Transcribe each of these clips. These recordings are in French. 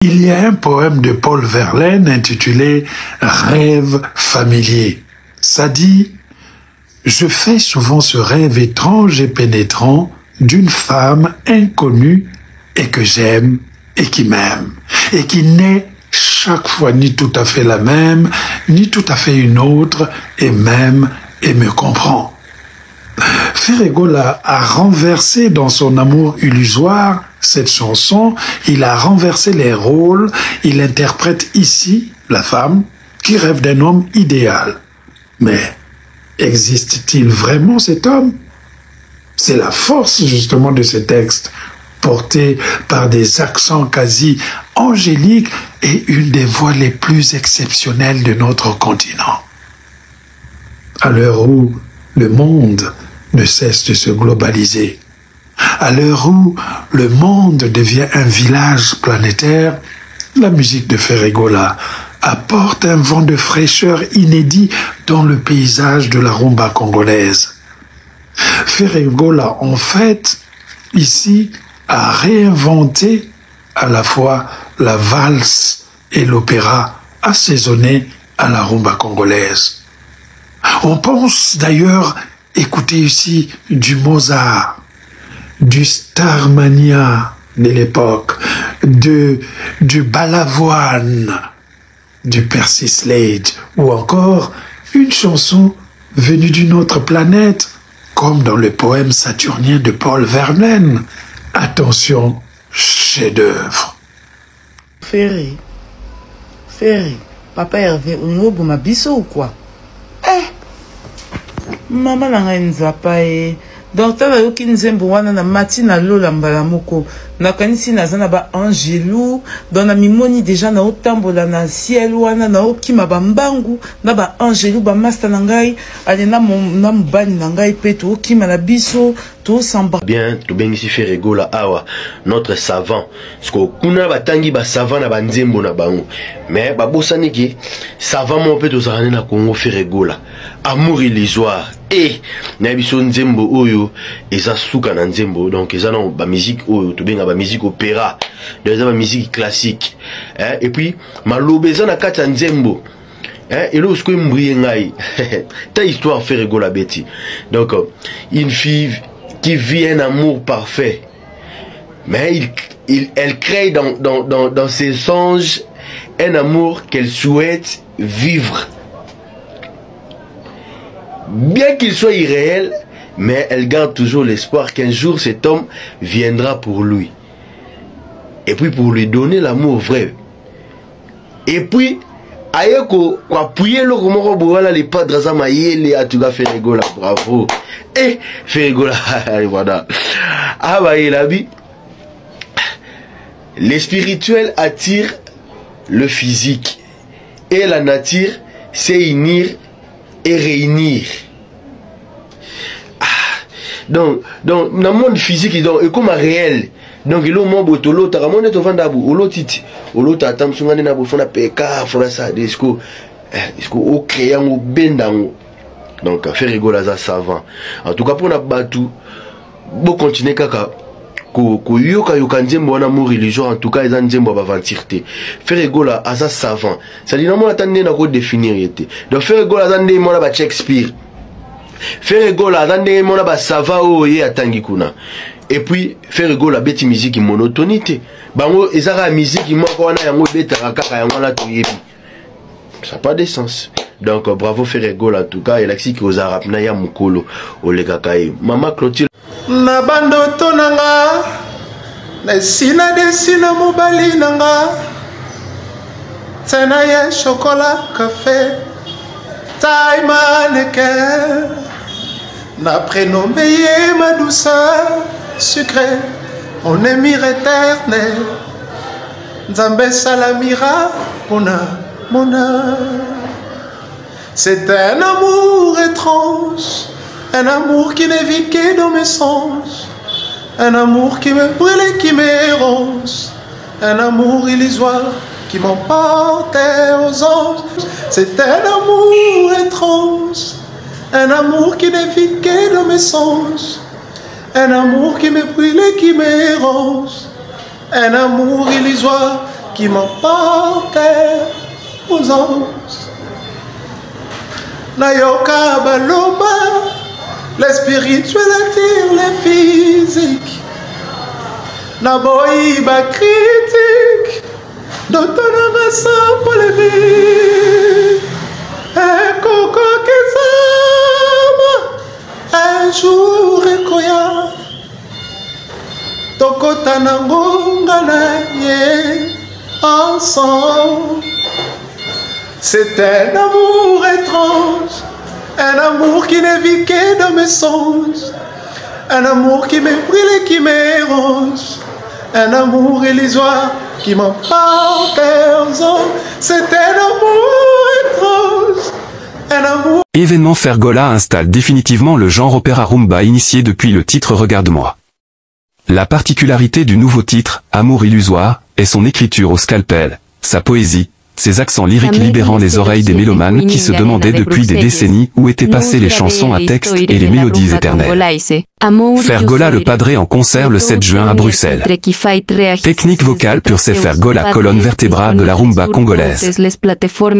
Il y a un poème de Paul Verlaine intitulé « Rêve familier ». Ça dit « Je fais souvent ce rêve étrange et pénétrant d'une femme inconnue et que j'aime et qui m'aime et qui n'est chaque fois ni tout à fait la même, ni tout à fait une autre et m'aime et me comprend ». Ferregola a renversé dans son amour illusoire cette chanson, il a renversé les rôles, il interprète ici la femme qui rêve d'un homme idéal. Mais existe-t-il vraiment cet homme? C'est la force justement de ce texte, porté par des accents quasi angéliques et une des voix les plus exceptionnelles de notre continent. À l'heure où le monde ne cesse de se globaliser, à l'heure où le monde devient un village planétaire, la musique de Ferregola apporte un vent de fraîcheur inédit dans le paysage de la rumba congolaise. Ferregola, en fait, ici, a réinventé à la fois la valse et l'opéra assaisonnés à la rumba congolaise. On pense d'ailleurs écouter ici du Mozart, du Starmania de l'époque, du Balavoine, du Percy Slade, ou encore une chanson venue d'une autre planète, comme dans le poème saturnien de Paul Verlaine. Attention, chef-d'œuvre. Ferry, Papa Hervé, on ma biso ou quoi? Maman n'a rien zappé. Docteur Ayoki Nzembo wana na matina lola mbala moko na kanisi na zana ba angelou dans na mimoni déjà na otambola na ciel wana na okima ba mbangu na ba angelou ba master na ngai ale na mbani na ngai pe to okima na biso to samba bien to bengisi Ferregola awa notre savant parce que kuna batangi ba savant na ba Nzembo na bango mais ba bosani ki savant mo pe to zana na Congo Ferregola amour illusoire et na biso Nzembo oyo eza suka na Nzembo donc eza na ba musique oyo to benga ba musique opéra donc eza ba musique classique et puis malobe eza na kati ya Nzembo et là ce mbouye ngai ta histoire Ferregola beti donc une fille qui vit un amour parfait mais elle crée dans ses songes un amour qu'elle souhaite vivre bien qu'il soit irréel, mais elle garde toujours l'espoir qu'un jour cet homme viendra pour lui. Et puis pour lui donner l'amour vrai. Et puis, ayeko kwa puye lo komoko boala les padres amayele atuga Ferregola bravo. Et Ferregola voilà. Ah bah il a dit le spirituel attire le physique et la nature c'est unir et réunir. Donc dans le monde physique donc et comme réel donc il y a un monde to l'autre ramone to vanda bu olotiti olota atam sungane na bu fona peka fona ça disco au créant au bendango donc Ferregola za savant en tout cas pour na batu bo continuer kaka ko yoka Nzembo wana amour religieux en tout cas eza Nzembo ba aventirté Ferregola aza savant ça dit normalement attendre na ko définir yete donc Ferregola za ndé mona ba Shakespeare Ferregola za ndé mona ba sava oye atangi kuna et puis Ferregola beti musique monotonité bango ezaka musique moko wana yango betaka kaka yango la toyebi ça pas de sens donc bravo Ferregola en tout cas il a qui aux arabes na ya mukolo olekakaye mama Clotilde na bandoto nanga na desina mobali nanga tena ya chocolat café taille mannequin n'a prénommé ma douceur sucrée mon émir éternel Nzambe salamira mon âme. C'est un amour étrange, un amour qui n'est que dans mes songes, un amour qui me brûle et qui me ronge, un amour illusoire qui m'emportait aux anges. C'est un amour étrange, un amour qui n'est que dans mes songes, un amour qui me brûle et qui me ronge, un amour illusoire qui m'emportèrent aux anges. Nayoka Baloba, les spirituels attirent les physiques. Naboïba critique, d'autonome sans polémique. Et Coco Kizama, un jour et Koya. Tokota Nangonga Naye, ensemble. C'est un amour étrange, un amour qui ne vit que dans mes songes, un amour qui me brûle et qui m'éronge, un amour illusoire qui m'emporte aux hommes. C'est un amour étrange, un amour... Événement Fergola installe définitivement le genre opéra rumba initié depuis le titre Regarde-moi. La particularité du nouveau titre, Amour illusoire, est son écriture au scalpel, sa poésie, ses accents lyriques libérant les oreilles des mélomanes qui se demandaient depuis des décennies où étaient passées les chansons à texte et les mélodies éternelles. Fergola le Padre en concert le 7 juin à Bruxelles. Technique vocale pure, c'est Fergola, colonne vertébrale de la rumba congolaise.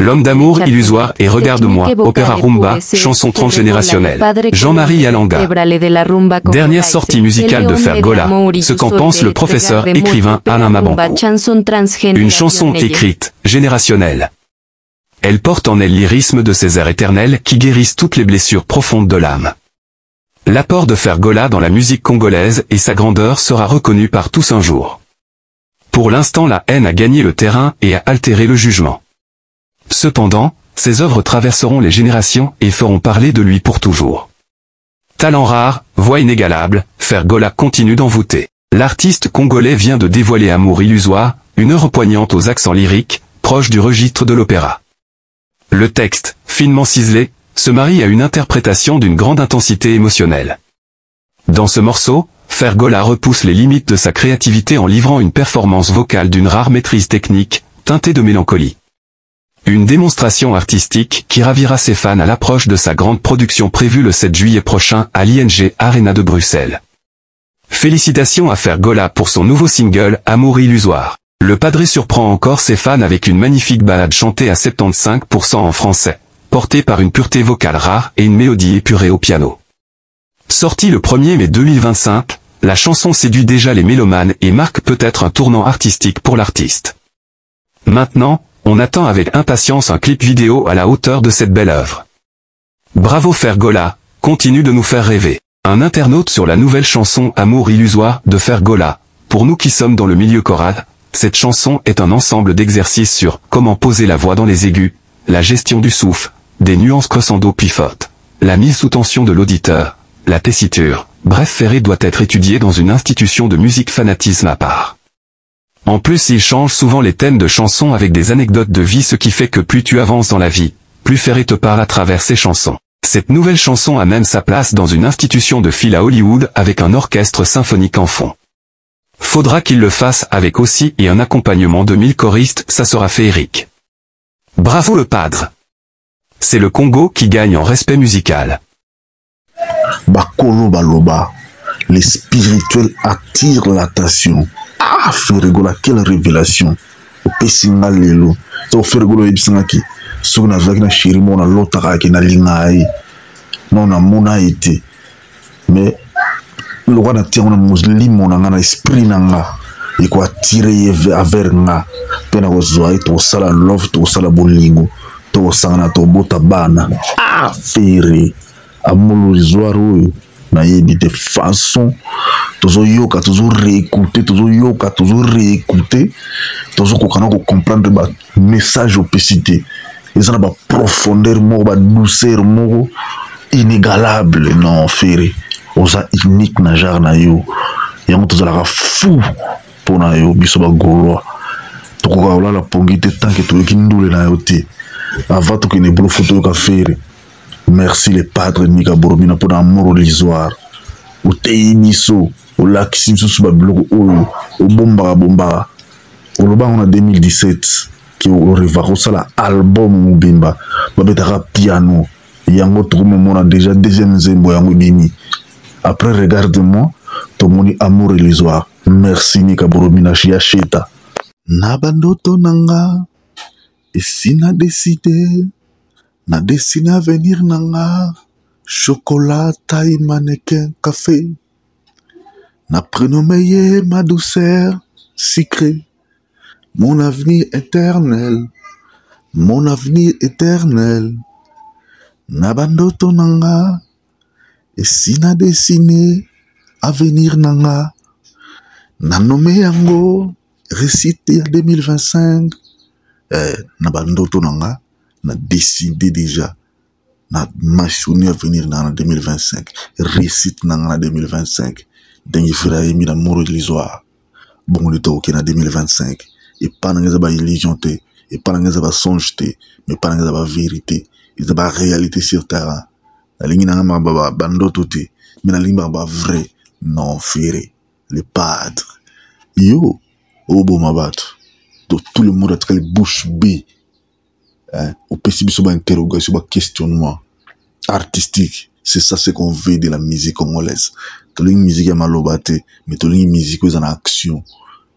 L'homme d'amour illusoire et Regarde-moi, opéra rumba, chanson transgénérationnelle. Jean-Marie Yalanga. Dernière sortie musicale de Fergola, ce qu'en pense le professeur écrivain Alain Mabankou. Une chanson écrite, générationnelle. Elle porte en elle lyrisme de ces airs éternels qui guérissent toutes les blessures profondes de l'âme. L'apport de Fergola dans la musique congolaise et sa grandeur sera reconnu par tous un jour. Pour l'instant, la haine a gagné le terrain et a altéré le jugement. Cependant, ses œuvres traverseront les générations et feront parler de lui pour toujours. Talent rare, voix inégalable, Fergola continue d'envoûter. L'artiste congolais vient de dévoiler Amour illusoire, une œuvre poignante aux accents lyriques, proche du registre de l'opéra. Le texte, finement ciselé, se marie à une interprétation d'une grande intensité émotionnelle. Dans ce morceau, Fergola repousse les limites de sa créativité en livrant une performance vocale d'une rare maîtrise technique, teintée de mélancolie. Une démonstration artistique qui ravira ses fans à l'approche de sa grande production prévue le 7 juillet prochain à l'ING Arena de Bruxelles. Félicitations à Fergola pour son nouveau single Amour illusoire. Le Padre surprend encore ses fans avec une magnifique ballade chantée à 75% en français, portée par une pureté vocale rare et une mélodie épurée au piano. Sortie le 1er mai 2025, la chanson séduit déjà les mélomanes et marque peut-être un tournant artistique pour l'artiste. Maintenant, on attend avec impatience un clip vidéo à la hauteur de cette belle œuvre. Bravo Fergola, continue de nous faire rêver. Un internaute sur la nouvelle chanson Amour illusoire de Fergola. Pour nous qui sommes dans le milieu choral, cette chanson est un ensemble d'exercices sur comment poser la voix dans les aigus, la gestion du souffle, des nuances crescendo puis fortes, la mise sous tension de l'auditeur, la tessiture. Bref, Ferré doit être étudié dans une institution de musique fanatisme à part. En plus, il change souvent les thèmes de chansons avec des anecdotes de vie, ce qui fait que plus tu avances dans la vie, plus Ferré te parle à travers ses chansons. Cette nouvelle chanson a même sa place dans une institution de phil à Hollywood avec un orchestre symphonique en fond. Faudra qu'il le fasse avec aussi et un accompagnement de 1000 choristes, ça sera féerique. Bravo le Padre. C'est le Congo qui gagne en respect musical. Bakolo Baloba, les spirituels attirent l'attention. Ah, Fergola, quelle révélation. Pesinga lelo. So Fergola ebisangaki. So na zaki na shirimo na lotaka ki na lingai. Non na mona été. Mais le roi na tia na muslimo na ngana esprit na nga. Et quoi tirer vers nga. Pena ko zoa to sala love to sala bolingo. To sangana to bota bana. Ah, Ferré. Amour illusoire na yebi de façon toujours yoka toujours réécouter toujours yoka toujours réécouter toujours kokana ko comprendre ba message opacité ils ont ba profondeur mo ba douceur mo inégalable non Ferré oza unique na genre na yo yango tozala fou pona yo biso ba goloa to ko la pongite tant que to ki ndule na yo te avant to que ne bolo photo ka Ferré. Merci les padres Nika Boromina pour l'amour illusoire. Au Teibiso, au lac Simsou Subabloko, au Bomba Bomba. Au Loba on a 2017 qui au Revaro ça l'album Mubimba. Babetara piano. Yango Troumé on a déjà deuxième zembo yango bini. Après regarde-moi, ton moni amour illusoire. Merci Nika Boromina Chiacheta. na bandoto nanga esi na décidé avenir nanga chocolat taille mannequin café na prénommé ye ma douceur sucrée mon avenir éternel na bandoto nanga esi na dessiné avenir nanga na nommé yango récite ya 2025 na bandoto nanga na décidé déjà na machonné avenir nanga na 2025 récite nanga na 2025 dengi fera yemi na moro illusoire bon le to na 2025 et pas nanga ba illusion te et pas nanga ba songe te mais pas nanga ba vérité et ba réalité sur terre la ligne nanga ba bandoto te mais la ligne ba vrai non ferré les padres yo obo mabato tout le monde a très bouche bée au possible ba interrogation ba questionnement artistique. C'est ça ce qu'on veut de la musique congolaise. Tout le musique est malobate, mais tout le musique est en action.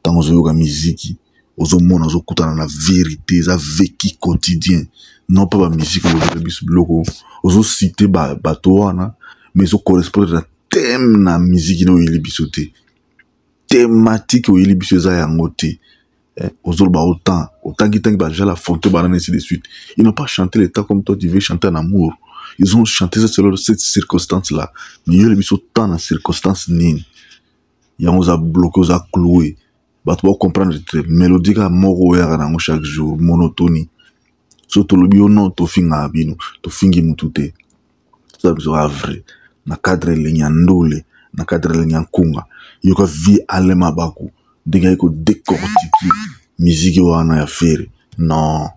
Tant que la musique, aux hommes, aux autres, dans la vérité, ça vécu quotidien. Non pas la musique, aux autres cités, bateauana, mais ça correspond à thème na musique no ili bisote. Thématique au ili bisote ya ngote. Aux autres, autant qui t'en déjà la fonte banane ainsi de suite. Ils n'ont pas chanté l'état comme toi tu veux chanter en amour. Ils ont chanté ça selon cette circonstance-là. Mais ils ont mis autant dans circonstance nini. Ils ont bloqué, ils ont cloué. Bah, tu vas comprendre, mélodie à mort chaque jour, monotonie. Surtout le bio non, tu finga abino, tu fingi mutute. Ça sera vrai. Na cadre l'enyandole, na cadre l'enyankunga. Yo ka vie alema baku. Dega yiko décortiquer. Musique wana ya faire. Non.